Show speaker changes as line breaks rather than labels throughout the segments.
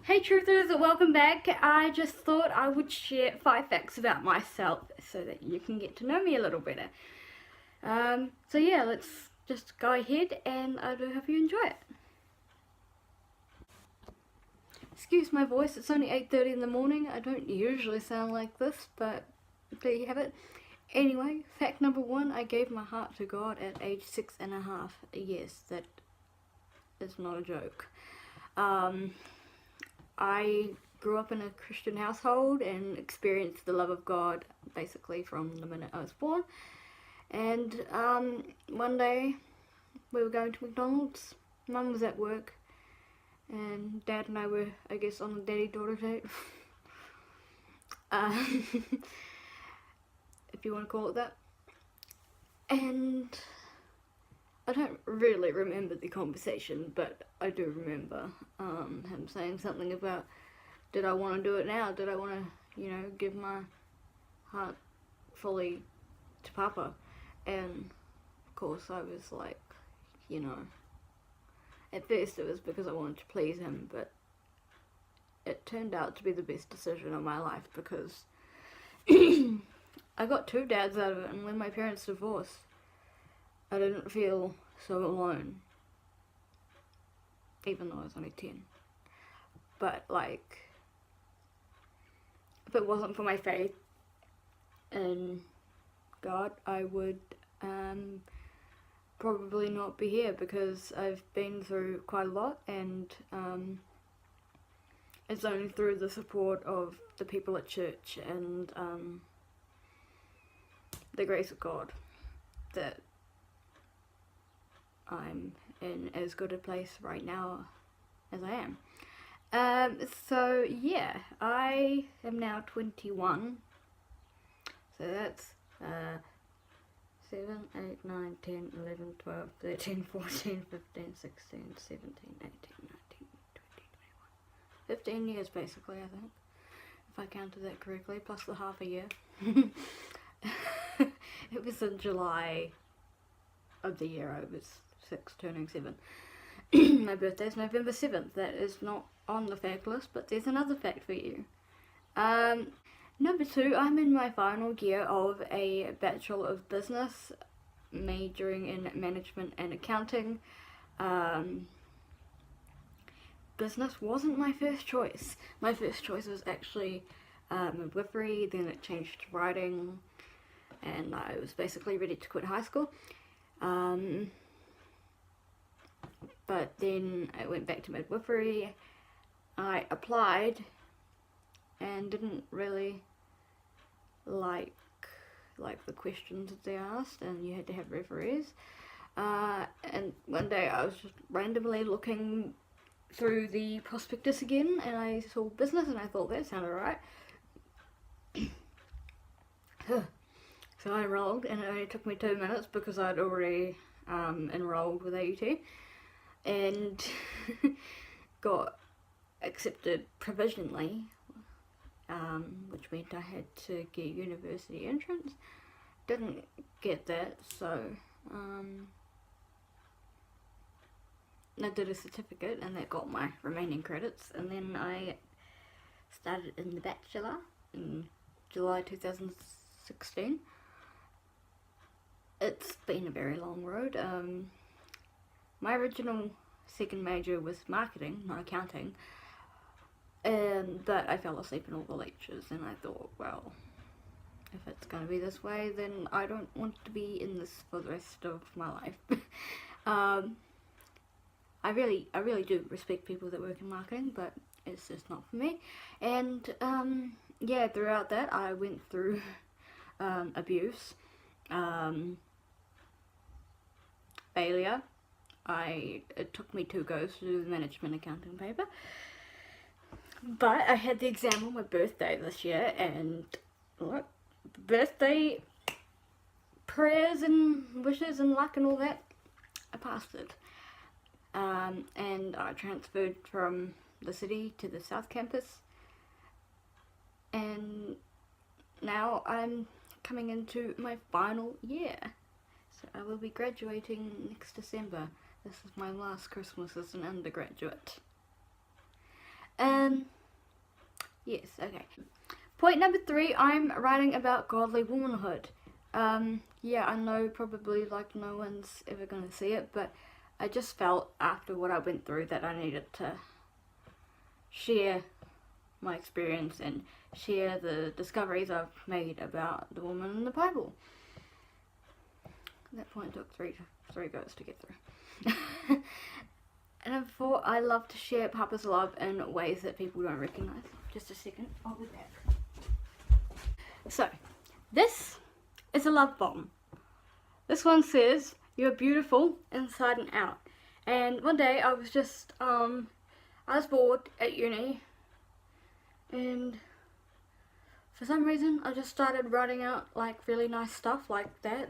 Hey truthers, welcome back. I just thought I would share 5 facts about myself so that you can get to know me a little better. So yeah, let's just go ahead and I do hope you enjoy it. Excuse my voice, it's only 8:30 in the morning. I don't usually sound like this, but there you have it. Anyway, fact number 1, I gave my heart to God at age 6.5. Yes, that is not a joke. I grew up in a Christian household and experienced the love of God basically from the minute I was born. And one day we were going to McDonald's. Mum was at work and Dad and I were, I guess, on a daddy-daughter date. If you want to call it that. And I don't really remember the conversation, but I do remember him saying something about, did I want to do it now? Did I want to, give my heart fully to Papa? And of course I was like, at first it was because I wanted to please him, but it turned out to be the best decision of my life because I got 2 dads out of it, and when my parents divorced, I didn't feel so alone, even though I was only 10. But like, if it wasn't for my faith in God, I would probably not be here, because I've been through quite a lot, and it's only through the support of the people at church and the grace of God that I'm in as good a place right now as I am. So yeah, I am now 21, so that's 7, 8, 9, 10, 11, 12, 13, 14, 15, 16, 17, 18, 19, 20, 21. 15 years basically, I think, if I counted that correctly, plus the half a year. It was in July of the year I was 6, turning 7. My birthday's November 7th. That is not on the fact list, but there's another fact for you. Number 2, I'm in my final year of a Bachelor of Business, majoring in Management and Accounting. Business wasn't my first choice. My first choice was actually midwifery, then it changed to writing, and I was basically ready to quit high school. But then I went back to midwifery. I applied and didn't really like the questions that they asked, and you had to have referees. And one day I was just randomly looking through the prospectus again, and I saw business, and I thought that sounded right. So I enrolled, and it only took me 2 minutes because I'd already enrolled with AUT and got accepted provisionally, which meant I had to get university entrance. Didn't get that, so I did a certificate, and that got my remaining credits, and then I started in the Bachelor in July 2016. It's been a very long road. My original second major was marketing, not accounting, but I fell asleep in all the lectures, and I thought, well, if it's going to be this way, then I don't want to be in this for the rest of my life. I really do respect people that work in marketing, but it's just not for me. And yeah, throughout that I went through abuse, failure. It took me 2 goes to do the management accounting paper, but I had the exam on my birthday this year, and look, birthday prayers and wishes and luck and all that, I passed it. And I transferred from the city to the South Campus, and now I'm coming into my final year. So I will be graduating next December. This is my last Christmas as an undergraduate. Yes, okay. Point number 3, I'm writing about godly womanhood. Yeah, I know probably like no one's ever gonna see it, but I just felt after what I went through that I needed to share my experience and share the discoveries I've made about the woman in the Bible. That point took three goes to get through. And I thought I love to share Papa's love in ways that people don't recognise. Just a second, I'll be back. So, this is a love bomb. This one says, "You're beautiful inside and out." And one day I was just, I was bored at uni, and for some reason I just started writing out like really nice stuff like that.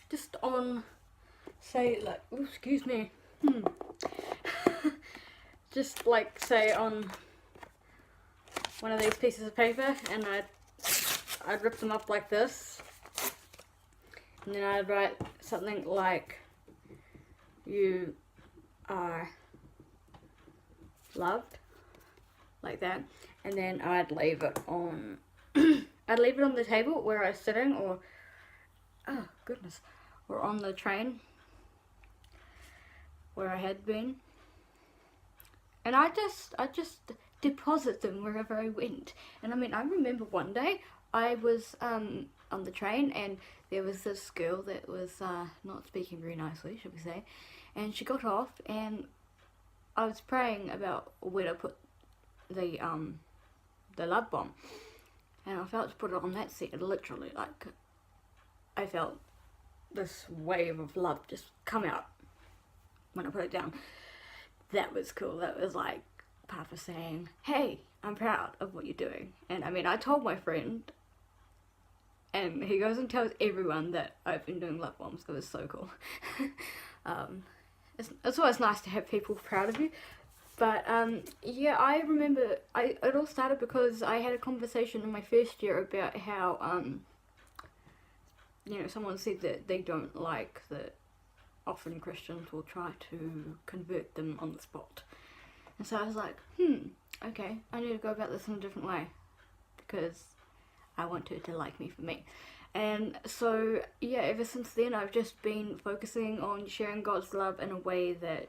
Just on, say like, oh, excuse me, just like say on one of these pieces of paper, and I'd rip them up like this, and then I'd write something like, "You are loved," like that, and then I'd leave it on I'd leave it on the table where I was sitting, or oh goodness, or on the train where I had been, and I just deposit them wherever I went. And I mean, I remember one day I was on the train, and there was this girl that was not speaking very nicely, should we say, and she got off, and I was praying about where to put the love bomb, and I felt to put it on that seat. Literally, like, I felt this wave of love just come out when I put it down. That was cool. That was like Papa saying, "Hey, I'm proud of what you're doing." And I mean, I told my friend, and he goes and tells everyone that I've been doing love bombs. It was so cool. It's always nice to have people proud of you. But yeah, I remember it all started because I had a conversation in my first year about how you know, someone said that they don't like that often Christians will try to convert them on the spot. And so I was like, okay, I need to go about this in a different way, because I want her to like me for me. And so, yeah, ever since then I've just been focusing on sharing God's love in a way that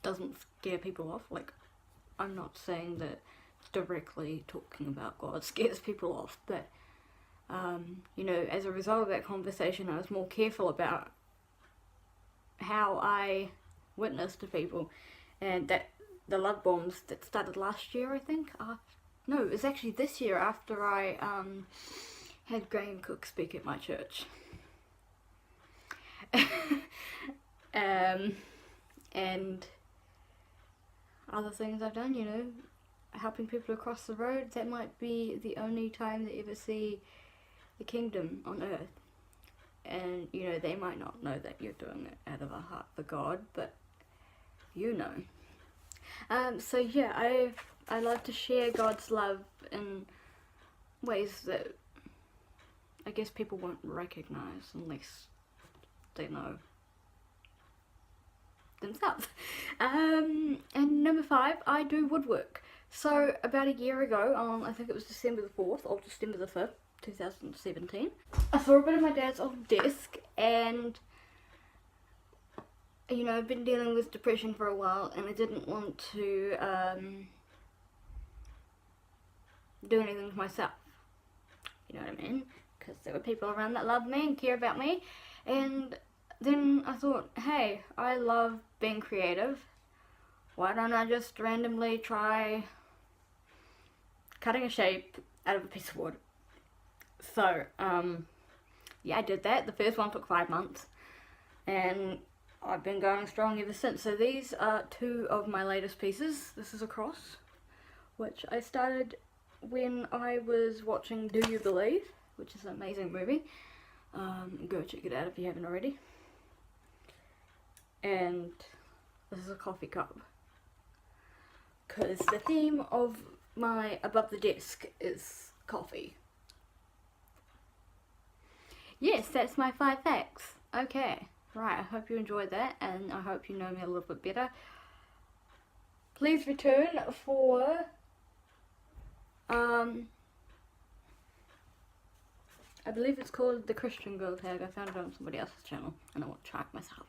doesn't scare people off. Like, I'm not saying that directly talking about God scares people off, but you know, as a result of that conversation, I was more careful about how I witness to people, and that the love bombs that started last year, I think, no, it was actually this year after I had Graham Cook speak at my church. And other things I've done, you know, helping people across the road. That might be the only time they ever see the kingdom on earth, and you know, they might not know that you're doing it out of a heart for God, but you know. So yeah, I love to share God's love in ways that I guess people won't recognize unless they know themselves. And number 5, I do woodwork. So about a year ago, I think it was December the 4th or December the 5th, 2017, I saw a bit of my dad's old desk, and you know, I've been dealing with depression for a while, and I didn't want to do anything for myself, you know what I mean, because there were people around that love me and care about me. And then I thought, hey, I love being creative, why don't I just randomly try cutting a shape out of a piece of wood? So yeah, I did that. The first one took 5 months, and I've been going strong ever since. So these are 2 of my latest pieces. This is a cross, which I started when I was watching Do You Believe, which is an amazing movie. Go check it out if you haven't already. And this is a coffee cup, because the theme of my above the desk is coffee. Yes, that's my 5 facts. Okay. Right, I hope you enjoyed that, and I hope you know me a little bit better. Please return for I believe it's called the Christian Girl tag. I found it on somebody else's channel and I want to try it myself.